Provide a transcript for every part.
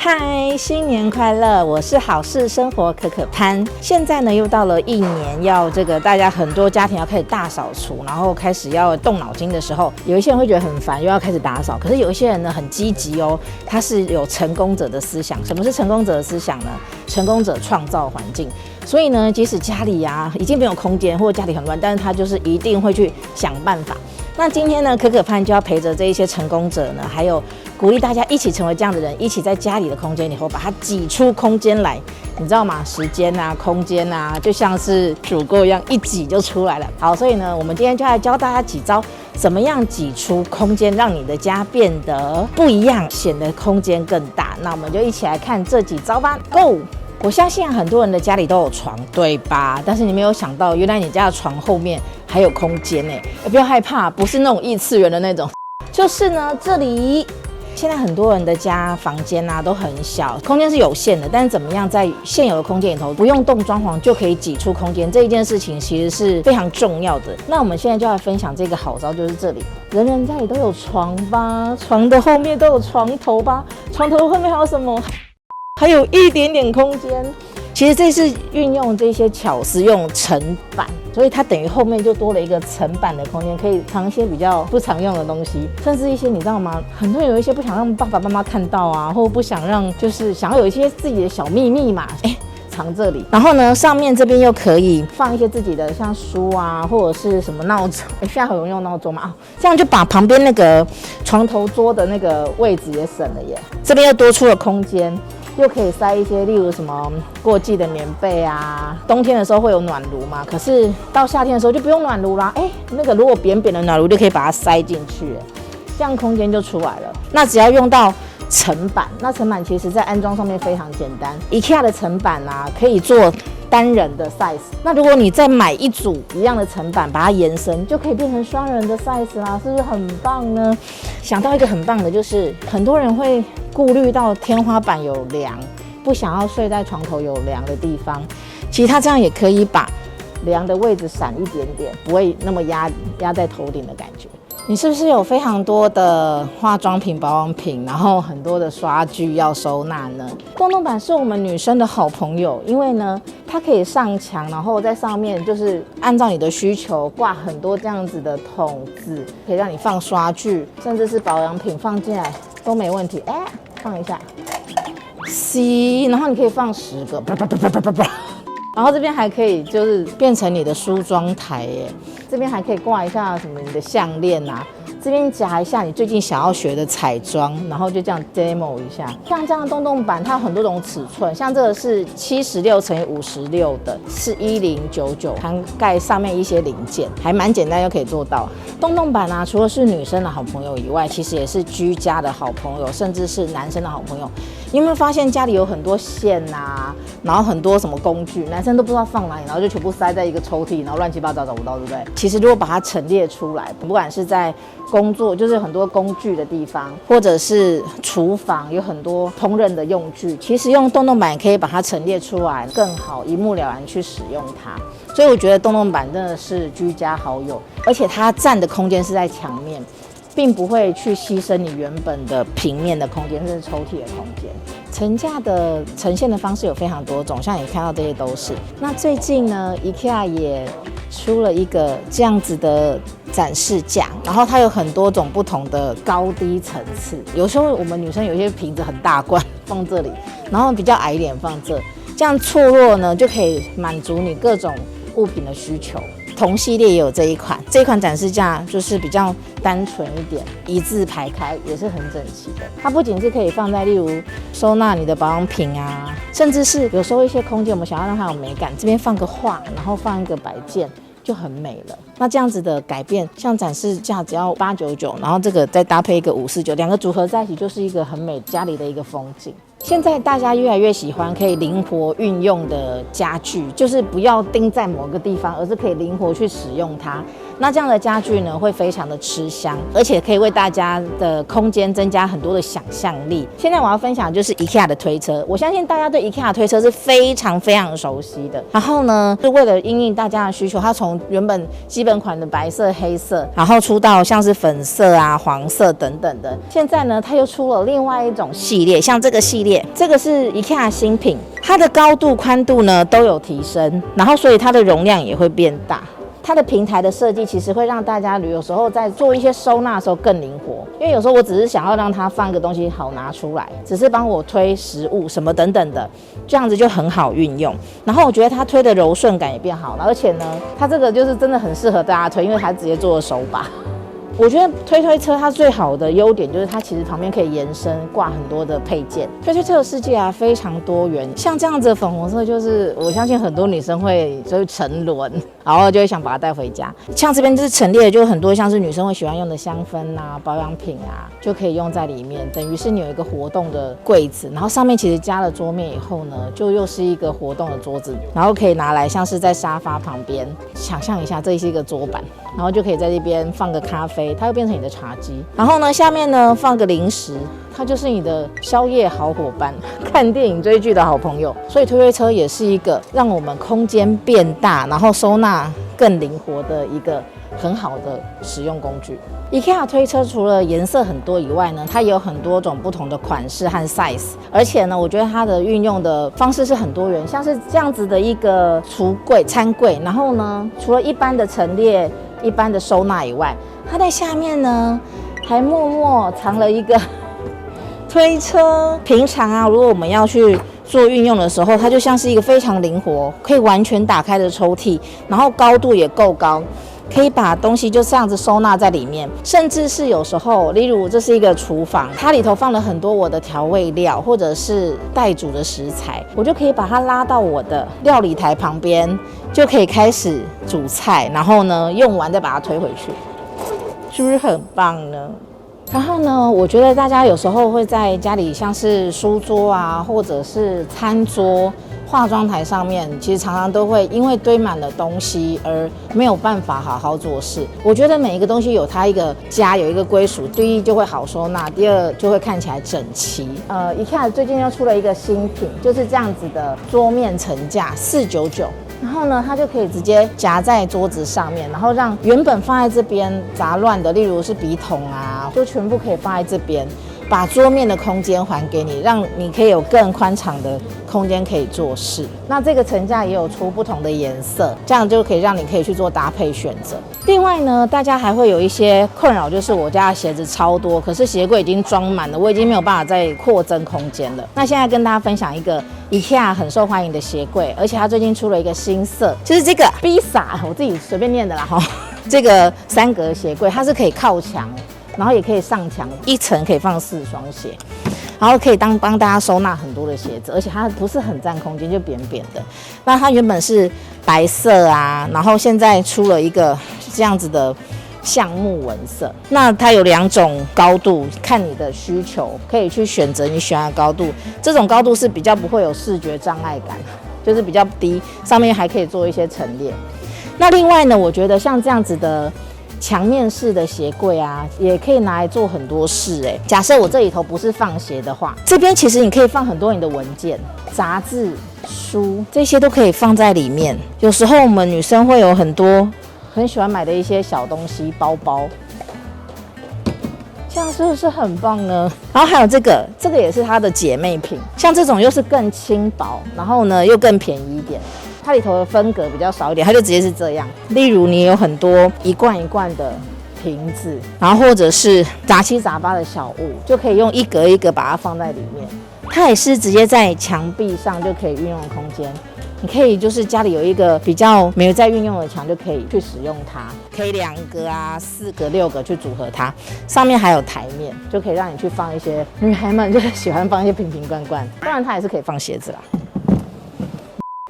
嗨，新年快乐！我是好事生活可可潘。现在呢，又到了一年要大家很多家庭要开始大扫除，然后开始要动脑筋的时候，有一些人会觉得很烦，又要开始打扫。可是有一些人呢很积极哦，他是有成功者的思想。什么是成功者的思想呢？成功者创造环境。所以呢，即使家里已经没有空间，或者家里很乱，但是他就是一定会去想办法。那今天呢，可可潘就要陪着这一些成功者呢，还有鼓励大家一起成为这样的人，一起在家里的空间里头把它挤出空间来，你知道吗？时间啊，空间啊，就像是煮锅一样，一挤就出来了。好，所以呢，我们今天就来教大家几招，怎么样挤出空间，让你的家变得不一样，显得空间更大。那我们就一起来看这几招吧 ，Go！我相信很多人的家里都有床，对吧？但是你没有想到，原来你家的床后面还有空间呢。不要害怕，不是那种异次元的那种，就是呢，这里现在很多人的家房间都很小，空间是有限的。但是怎么样在现有的空间里头，不用动装潢就可以挤出空间，这一件事情其实是非常重要的。那我们现在就来分享这个好招，就是这里，人人家里都有床吧？床的后面都有床头吧？床头后面还有什么？还有一点点空间，其实这是运用这些巧思，用层板，所以它等于后面就多了一个层板的空间，可以藏一些比较不常用的东西，甚至一些你知道吗？很多人有一些不想让爸爸妈妈看到啊，或不想让，就是想要有一些自己的小秘密嘛，藏这里。然后呢，上面这边又可以放一些自己的像书啊，或者是什么闹钟。现在很容易用闹钟嘛，这样就把旁边那个床头桌的那个位置也省了耶。这边又多出了空间。又可以塞一些，例如什么过季的棉被啊，冬天的时候会有暖炉嘛，可是到夏天的时候就不用暖炉啦。那个如果扁扁的暖炉就可以把它塞进去，这样空间就出来了。那只要用到层板，那层板其实在安装上面非常简单。IKEA 的层板可以做单人的 size， 那如果你再买一组一样的层板，把它延伸，就可以变成双人的 size 啦，是不是很棒呢？想到一个很棒的，就是很多人会顾虑到天花板有梁，不想要睡在床头有梁的地方。其实它这样也可以把梁的位置闪一点点，不会那么压在头顶的感觉。你是不是有非常多的化妆品、保养品，然后很多的刷具要收纳呢？洞洞板是我们女生的好朋友，因为呢，它可以上墙，然后在上面就是按照你的需求挂很多这样子的桶子，可以让你放刷具，甚至是保养品放进来都没问题。放一下，然后你可以放10个，然后这边还可以就是变成你的梳妆台耶，这边还可以挂一下什么你的项链啊，这边夹一下你最近想要学的彩妆，然后就这样 demo 一下。像这样的洞洞板它有很多种尺寸，像这个是76×56的，是1099，涵盖上面一些零件，还蛮简单又可以做到。洞洞板除了是女生的好朋友以外，其实也是居家的好朋友，甚至是男生的好朋友。你有没有发现家里有很多线然后很多什么工具，男生都不知道放哪里，然后就全部塞在一个抽屉，然后乱七八糟找不到，对不对？其实如果把它陈列出来，不管是在工作，就是很多工具的地方，或者是厨房有很多烹饪的用具，其实用洞洞板也可以把它陈列出来，更好一目了然去使用它。所以我觉得洞洞板真的是居家好友，而且它占的空间是在墙面，并不会去牺牲你原本的平面的空间，甚至抽屉的空间。层架的呈现的方式有非常多种，像你看到这些都是。那最近呢 ，IKEA 也出了一个这样子的展示架，然后它有很多种不同的高低层次。有时候我们女生有些瓶子很大罐放这里，然后比较矮一点放这样错落呢就可以满足你各种物品的需求。同系列也有这一款展示架就是比较单纯一点，一字排开，也是很整齐的。它不仅是可以放在例如收纳你的保养品甚至是有时候一些空间我们想要让它有美感，这边放个画，然后放一个摆件就很美了。那这样子的改变，像展示架只要899，然后这个再搭配一个549，两个组合在一起就是一个很美家里的一个风景。现在大家越来越喜欢可以灵活运用的家具，就是不要钉在某个地方，而是可以灵活去使用它。那这样的家具呢，会非常的吃香，而且可以为大家的空间增加很多的想象力。现在我要分享就是 IKEA 的推车，我相信大家对 IKEA 的推车是非常非常熟悉的。然后呢，是为了因应大家的需求，它从原本基本款的白色、黑色，然后出到像是粉色啊、黄色等等的。现在呢，它又出了另外一种系列，像这个系列列，这个是 IKEA 新品，它的高度、宽度呢都有提升，然后所以它的容量也会变大。它的平台的设计其实会让大家有时候在做一些收纳的时候更灵活，因为有时候我只是想要让它放个东西好拿出来，只是帮我推食物什么等等的，这样子就很好运用。然后我觉得它推的柔顺感也变好了，而且呢，它这个就是真的很适合大家推，因为它直接做了手把。我觉得推车它最好的优点就是它其实旁边可以延伸挂很多的配件。推车的世界啊非常多元，像这样子的粉红色，就是我相信很多女生会沉沦，然后就会想把它带回家。像这边就是陈列的就很多像是女生会喜欢用的香氛啊、保养品啊，就可以用在里面。等于是你有一个活动的柜子，然后上面其实加了桌面以后呢，就又是一个活动的桌子，然后可以拿来像是在沙发旁边，想象一下这是一个桌板，然后就可以在这边放个咖啡。它会变成你的茶几，然后呢，下面呢放个零食，它就是你的宵夜好伙伴，看电影追剧的好朋友。所以推车也是一个让我们空间变大，然后收纳更灵活的一个很好的使用工具。IKEA 推车除了颜色很多以外呢，它也有很多种不同的款式和 size， 而且呢，我觉得它的运用的方式是很多元，像是这样子的一个橱柜、餐柜，然后呢，除了一般的陈列、一般的收纳以外，它在下面呢还默默藏了一个推车。平常啊，如果我们要去做运用的时候，它就像是一个非常灵活，可以完全打开的抽屉，然后高度也够高，可以把东西就这样子收纳在里面。甚至是有时候，例如这是一个厨房，它里头放了很多我的调味料或者是待煮的食材，我就可以把它拉到我的料理台旁边，就可以开始煮菜，然后呢用完再把它推回去，是不是很棒呢？然后呢，我觉得大家有时候会在家里像是书桌啊，或者是餐桌、化妆台上面，其实常常都会因为堆满了东西而没有办法好好做事。我觉得每一个东西有它一个家，有一个归属，第一就会好收纳，第二就会看起来整齐。IKEA 最近又出了一个新品，就是这样子的桌面层架，499。然后呢，它就可以直接夹在桌子上面，然后让原本放在这边杂乱的，例如是笔筒啊，就全部可以放在这边，把桌面的空间还给你，让你可以有更宽敞的空间可以做事。那这个层架也有出不同的颜色，这样就可以让你可以去做搭配选择。另外呢，大家还会有一些困扰，就是我家的鞋子超多，可是鞋柜已经装满了，我已经没有办法再扩增空间了。那现在跟大家分享一个IKEA 很受欢迎的鞋柜，而且它最近出了一个新色，就是这个 Bisa， 我自己随便念的啦哈。这个3格鞋柜，它是可以靠墙，然后也可以上墙，一层可以放4双鞋，然后可以帮大家收纳很多的鞋子，而且它不是很占空间，就扁扁的。那它原本是白色啊，然后现在出了一个这样子的橡木纹色。那它有2种高度，看你的需求，可以去选择你喜欢的高度。这种高度是比较不会有视觉障碍感，就是比较低，上面还可以做一些陈列。那另外呢，我觉得像这样子的墙面式的鞋柜啊，也可以拿来做很多事。假设我这里头不是放鞋的话，这边其实你可以放很多你的文件、杂志、书，这些都可以放在里面。有时候我们女生会有很多很喜欢买的一些小东西，包包，这样是不是很棒呢？然后还有这个也是它的姐妹品，像这种又是更轻薄，然后呢又更便宜一点。它里头的分隔比较少一点，它就直接是这样。例如你有很多一罐一罐的瓶子，然后或者是杂七杂八的小物，就可以用一格一格把它放在里面。它也是直接在墙壁上就可以运用的空间。你可以就是家里有一个比较没有在运用的墙，就可以去使用它，可以2格啊、4格、6格去组合它。上面还有台面，就可以让你去放一些女孩们就是喜欢放一些瓶瓶罐罐，当然它也是可以放鞋子啦。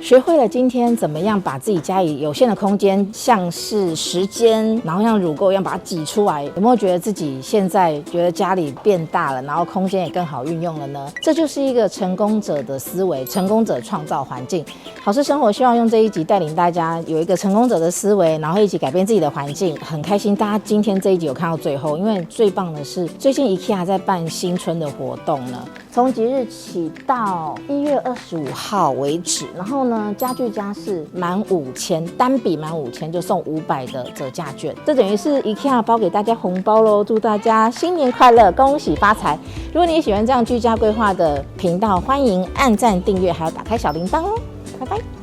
学会了今天怎么样把自己家里有限的空间，像是时间，然后像乳沟一样把它挤出来，有没有觉得自己现在觉得家里变大了，然后空间也更好运用了呢？这就是一个成功者的思维，成功者创造环境。好事生活希望用这一集带领大家有一个成功者的思维，然后一起改变自己的环境。很开心大家今天这一集有看到最后，因为最棒的是最近 IKEA 在办新春的活动呢。从即日起到1月25号为止。然后呢，家具家是满5000，单笔满5000就送500的折价券，这等于是 IKEA 包给大家红包喽！祝大家新年快乐，恭喜发财！如果你也喜欢这样居家规划的频道，欢迎按赞、订阅，还有打开小铃铛哦！拜拜。